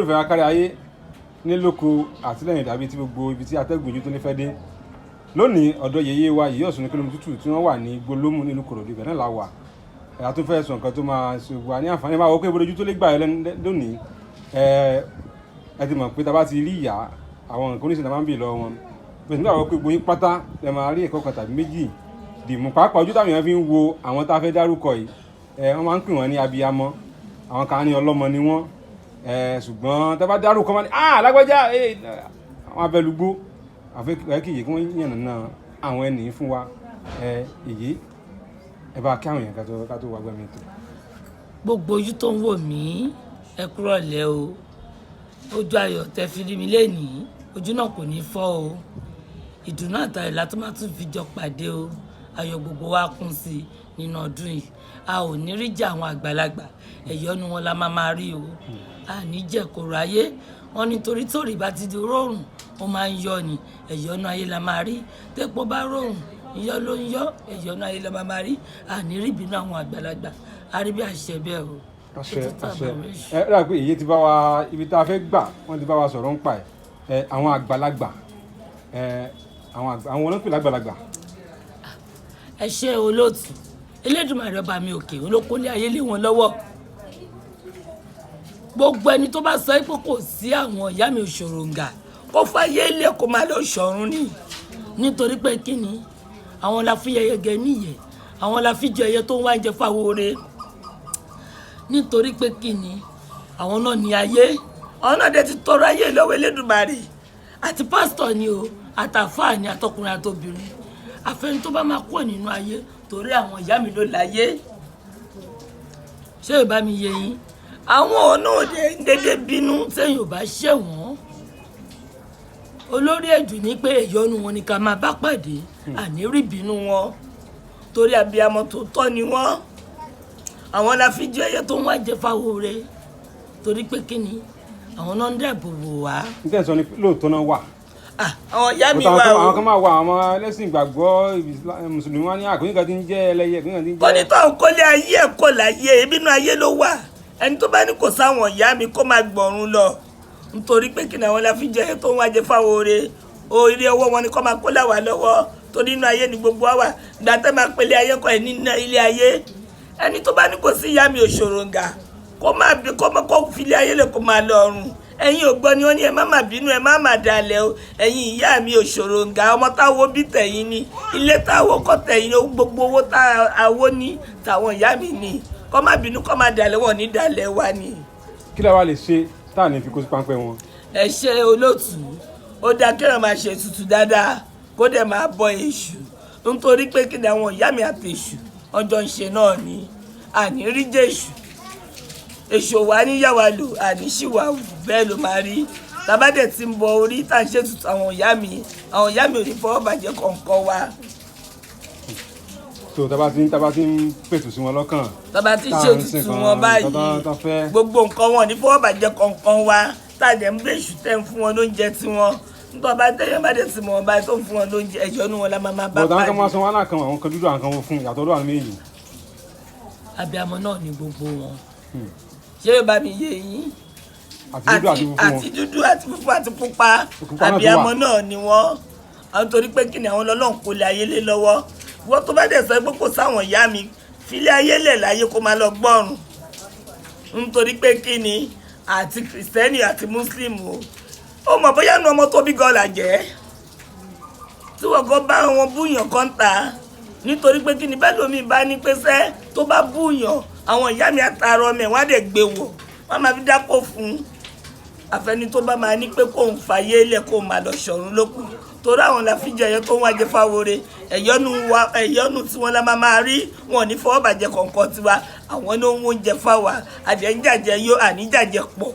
olùfẹ́ akárí ayé nílòkó àtìlẹ́yìn tàbí tí gbogbo ibi tí atẹ́gùn ojú tó ní fẹ́ dé lónìí ọ̀dọ̀ yèyé wa Yeye Osunronke Olomitutu tí wọ́n wà ní Gbólómù nínú Ìkòròdú ibẹ̀ náà la wà ẹ̀yà tó fẹ́ sọ nǹkan tó máa ṣe wà ní àǹfààní máa wọ pé ìbòdójú tó lè gbà lónìí ẹ ti mọ̀ pé tá a bá ti rí ìyá àwọn nǹkan oníṣẹ́ náà máa ń bì lọ wọn bẹ́ẹ̀ nígbà wọ́n pé gbóyin pátá ẹ máa rí ẹ̀kọ́ kan tàbí méjì dìmú pàápàá ojú táwọn èèyàn fi ń wo àwọn tá a fẹ́ dárúkọ yìí wọ́n máa ń pè wọ́n ní abiyamọ àwọn kan ní ọlọ́mọ ni wọ́n ṣùgbọ́n tá a bá dárúkọ wọn ni lágbájá àwọn abẹ́lugbó àfẹ́kìyè kí wọ́n yànnà náà àwọn ẹnì fún wa èyí ẹ bá kí àwọn èèyàn ká tó wá gbẹ́mí tó. gbogbo ojú tó ń wò mí ẹ kúrọ̀lẹ́ o ojú ayọ̀ tẹ́ fi rí mi lénìí ojú náà kò ní fọ́ o ìdùnnú àtàrí la tó máa tún fi jọ pàdé o ayọ̀ gbogbo wa kún sí i nínú ọdún yìí a ò ní rí jà àwọn àgbàlagbà ẹ̀yọ́nú wọn la máa rí o a ní jẹ́ kòrò ayé wọn nítorí torí bá ti di rọrùn ó máa ń yọ ni ẹ̀yọ́nú ayé la máa rí tẹ́pọ̀ bá rọrùn iyọ́ ló ń yọ ẹ̀yọ́nú ayé la máa rí a ní rí ìbínú àwọn àgbàlagbà a rí bí àṣẹ bẹ́ẹ̀ o. àṣẹ ẹ rà pé èyí ti bá wa ibi tá a fẹ́ gbà wọ́n ti bá wa sọ̀rọ̀ ń pa ẹ̀ àwọn àgbàlagbà àwọn olóńpẹ̀ lágbàlagbà. ẹ ṣe olóòtú Elédùmarè ọba mi òkè olókólé ayé lé wọn lọ́wọ́ gbogbo ẹni tó bá sọ pé kò sí àwọn ìyá mi òṣòròǹgà kó fàyè ilé kó máa lọ ṣọ̀run ni nítorí pé kí ni àwọn la fi yẹyẹ gẹ níyẹ àwọn la fi jẹ ẹyẹ tó ń wá jẹ fáwọrẹ nítorí pé kí ni àwọn náà ní ayé àwọn náà dẹ ti tọrọ ayé lọ́wọ́ Elédùmarè àti pásítọ̀ ni o àtàfáà ni àtọkùnrin àtobìnrin àfẹni tó bá máa kúrò nínú ayé torí àwọn ìyá mi ló láyé ṣé ìbá mi yé yín àwọn ọ̀nà òde dédé bínú sẹ́yìn ò bá ṣẹ̀wọ̀n olórí ẹ̀jù ní pé ẹ̀yọ́nú wọn ni ká máa bá pàdé àní rí bínú wọn torí abiyamọ tó tọ́ ni wọ́n àwọn la fi jẹ́ ẹyẹ tó ń wá jẹ fáwọrẹ torí pé kí ni àwọn náà ń dẹ̀bò wò wá. n tẹ́ sọ ni lóòótọ́ náà wà. àwọn ìyá mi wà o. àwọn kan máa wà àwọn ẹlẹ́sìn ìgbàgbọ́ mùsùlùmí wọn ní àkóyìn kan ti ń jẹ́ ẹlẹ́yẹ àkóyìn kan ti ń jẹ́. kọ́nítọ̀ kọ́lé ayé ẹ̀kọ́ láyé ebínú ayé ló wà ẹni tó bá ní kò sáwọn ìyá mi kó máa gbọ̀run lọ nítorí pé kí ni àwọn la fi jẹ́ tó ń wájẹ fáwọn oore orí ọwọ́ wọn ni kó máa kó láwà lọ́wọ́ torí inú ayé ni gbogbo wa wà gbàtẹ́ máa pèlè ayé kọ́ ẹ̀ nínú ilé ayé ẹni tó bá ní kò sí ìyá mi òṣòròǹgà kó máa bí kó filé ayé lè kó máa lọ ọ̀run ẹ̀yin ò gbọ́ ni wọ́n ní ẹ má má bínú ẹ má má dalẹ̀ o ẹ̀yin ìyá mi òṣòròǹgà ọmọ táwo bí tẹ̀yìn ni ilé táwo kọ́ tẹ̀yìn ni gbogbo owó táwo ní tàwọn ìyá mi ni kọ́ má bínú kọ́ má dalẹ̀ wọ́n ní dalẹ̀ wa ni. kí la wá lè ṣe tá à ní fi kó sí páńpẹ́ wọn. ẹ ṣe olóòtú ó dáa kéèyàn máa ṣe tutù dáadáa kó dẹ̀ máa bọ èṣù nítorí pé kí ni àwọn ìyá mi àti èṣù ọjọ́ ń ṣe náà ni àní rí jẹ́ èṣù wa níyàwó lò àní ṣìwà bẹ́ẹ̀ ló máa rí tàbádẹ̀ tí ń bọ orí tá à ń ṣe tutù àwọn ìyá mi ò ní fọwọ́ bàjẹ́ kọ̀ọ̀kan wa. tó tábà tí ń pètù sí wọn lọ́kàn. tábà tí ń ṣe tutù wọn báyìí gbogbo nǹkan wọn ní fọwọ́ bàjẹ́ kọ̀ọ̀kan wa tàdé ń bẹ èṣù tẹ́ ń fún wọn lóúnjẹ tiwọn nítorí bá tẹ́yẹ̀ bá dẹ̀ sí mọ́ báyìí tó ń fún wọn lóúnjẹ ẹ̀jọ́ ní wọn la máa bá pàdé. bọ̀dá kan máa san wọn lákan àwọn kan dúdú àwọn kan fún ìyàtọ̀ ọdún àwọn méjì. abiyamọ náà ni gbogbo wọn ṣé bá mi yé yín àti dúdú àti funfun àti pupa abiyamọ náà ni wọn àwọn torí pé kí ni àwọn ọlọ́run kò lè ayé lé lọ́wọ́ wọ́n tó bá dẹ̀ sọ pé kò sáwọn ìyá mi filé ayé lẹ̀ láyé kó máa lọ gbọ́rùn nítorí pé kí ni àti kìrìsìtẹ́nì àti mùsùlùmù ó mọ̀ bóyá nu ọmọ tó bí gọ́ọ̀là jẹ́ tí wọ́n kọ́ bá wọn búyàn kan ta nítorí pé kí ni bẹ́ẹ̀ lómi bá ní pẹ́sẹ́ tó bá búyàn àwọn ìyá mi àtàrọ ọmọ ẹ̀ wọ́n á dẹ̀ gbé wọ̀ wọ́n máa fi dápò fún àfẹni tó bá máa ní pé kó ń fàyè lẹ̀ kó máa lọ ṣọ̀run lókun torí àwọn la fi jẹ ẹyọ tó ń wájẹ fáwọrẹ ẹ̀yọ́nù tí wọ́n la máa rí wọn ní fọwọ́ bàjẹ́ kọ̀ọ̀kan tiwa àwọn ló ń wọ́njẹ fáwa àjẹjàjẹ yóò àníjàjẹ pọ̀.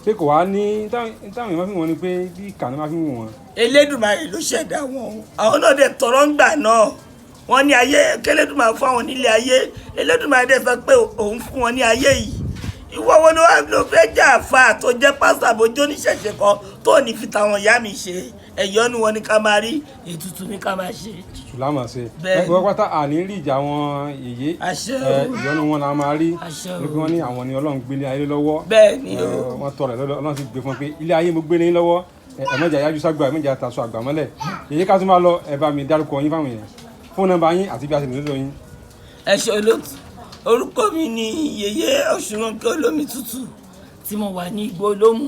ṣé kò wá ní táwọn èèyàn fi wọn ni pé bí ìkànnì máa fi wù wọn. Elédùmarè ló ṣẹ̀dá wọn àwọn náà dẹ̀ tọrọ ń gbà náà wọ́n ní ayé k'Elédùmarè fún àwọn nílé ayé Elédùmarè dẹ̀ sọ pé òun fún wọn ní ayé yìí ìwọ wo ló fẹ́ jà fà tó jẹ́ pásítọ̀ àbójú oníṣẹ̀ṣẹ̀ kan tó ní fi tàwọn ìyá mi ṣe ẹ̀yọ́nú wọn ni ká máa rí ètùtù ni ká máa ṣe. ètùtù la máa ṣe ẹgbẹ́ pátá àní rí ìjà wọn yèyé ìyọ́nú wọn la máa rí nígbà wọn ní àwọn ni Ọlọ́run gbélé ayé lọ́wọ́ bẹ́ẹ̀ ni wọ́n tọrọ lọ́dọ̀ Ọlọ́run sì gbé fún pé ilé ayé mo gbélé yín lọ́wọ́ ẹ̀mẹ́jà yájú ságbà ẹ̀mẹ́jà taṣọ àgbà mọ́lẹ̀ èyí ká tún máa lọ ẹ bá mi dárúkọ yín fáwọn èèyàn fóònù nọ́mbà yín àti bí a ṣe lè lọ́dọ̀ yín. ẹ ṣe olóòtú orúkọ mi ni Yeye Osunronke Olomitutu tí mo wà ní Igbó Olómù.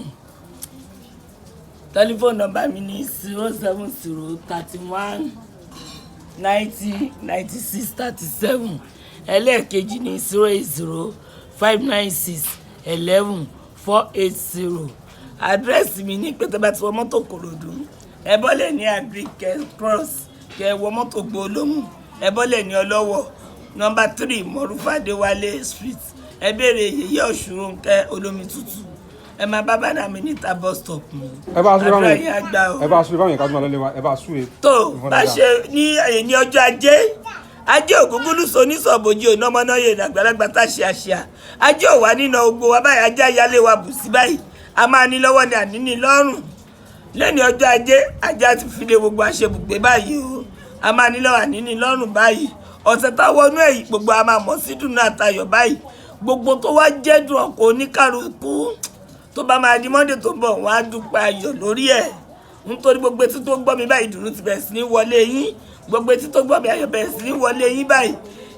Tẹlifóònù nọ́mbà mi ni 07031909637. ẹlẹ́ẹ̀kejì ni 08059611480. àdírẹ́sì mi ní pé tẹ́bá ti wọ mọ́tò Kòròdú ẹ bọ́lẹ̀ ní Agric Cross kẹ́ wọ mọ́tò Igbó Olómù ẹ bọ́lẹ̀ ní Ọlọ́wọ̀ nọ́mbà 3 Mọ̀rúfàdéwálé street ẹ béèrè Yeye Osunronke Olomitutu ẹ máa bá bàdà mi níta bus stop mi. ẹ bá súre báwọn yẹn ká tó máa lọ lé wa ẹ bá súre. tó bá ṣe ní ọjọ́ ajé ògúngúlùsọ oníṣọ̀bọ̀jì ònàmọ́náyè àgbàlagbà tá a ṣe àṣà ajé òwà nínà ogbó wa báyìí ajé ayálé wa bù sí báyìí a máa ní lọ́wọ́ ní àníní lọ́rùn lẹ́ni ọjọ́ ajé ti fi lé gbogbo àṣebùgbé báyìí o a máa ní lọ́wọ́ àníní lọ́rùn báyìí ọ̀sẹ̀ táwọn inú èyí gbogbo a máa mọ̀ sí dùnú àtayọ̀ báyìí gbogbo tó wá jẹ́ dùn ọkọ̀ oníkàlùkù tó bá máa di Monday tó ń bọ̀ wọ́n á dúpẹ́ ayọ̀ lórí ẹ̀ nítorí gbogbo etí tó gbọ́ mi báyìí dùnú ti bẹ̀rẹ̀ sí ní wọlé yín gbogbo etí tó gbọ́ mi ayọ̀ bẹ̀rẹ̀ sí ní wọlé yín báyìí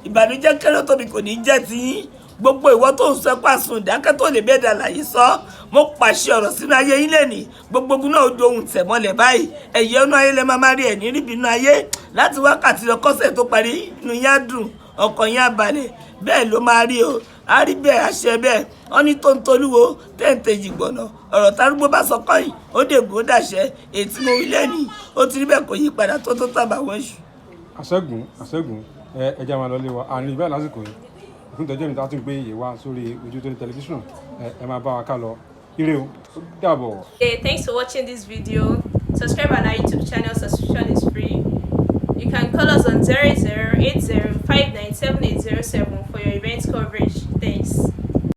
ìbànújẹ́ kéré tóbi kò ní jẹ́ ti yín gbogbo ìwọ tó ń sọ pàṣùn ìdákẹ́ tó lè bẹ́ẹ̀ dàlàyé sọ mo pàṣẹ ọ̀rọ̀ sínú ayé yín lẹ́nìí gbogbo ogun náà ó dohun tẹ̀mọ́lẹ̀ báyìí ẹ̀yẹ́ ọ̀nà ayé lẹ́ máa rí ẹ̀ ní ríbi inú ayé láti wákàtí lọ́kọ́sẹ̀ tó parí inú yín á dùn ọkàn yín á balẹ̀ bẹ́ẹ̀ ló máa rí o a rí bẹ́ẹ̀ àṣẹ bẹ́ẹ̀ wọ́n ní tó ń tolúwo tẹ́ǹtẹ̀jì gbọ̀nà ọ̀rọ̀ tárúgbó bá sọ kọ́yìn ó dègbò dàṣẹ ètí mo wí lẹ́nìí ó ti rí bẹ́ẹ̀ kò yí padà tó tàbá wọ́n ṣù. àṣẹ́gun ẹja máa lọ lé wa àní ìbẹ́ lásìkò yìí ìfúntẹ́jọ́ mi ta tún gbé Yeye wá sórí ojú tó ní tẹlifíṣàn ẹ máa bá wa ká lọ ire o dàbọ̀. Hey, thanks for watching this video. Subscribe on our YouTube channel. Subscription is free. You can call us on 0080597807 for your event coverage. Thanks.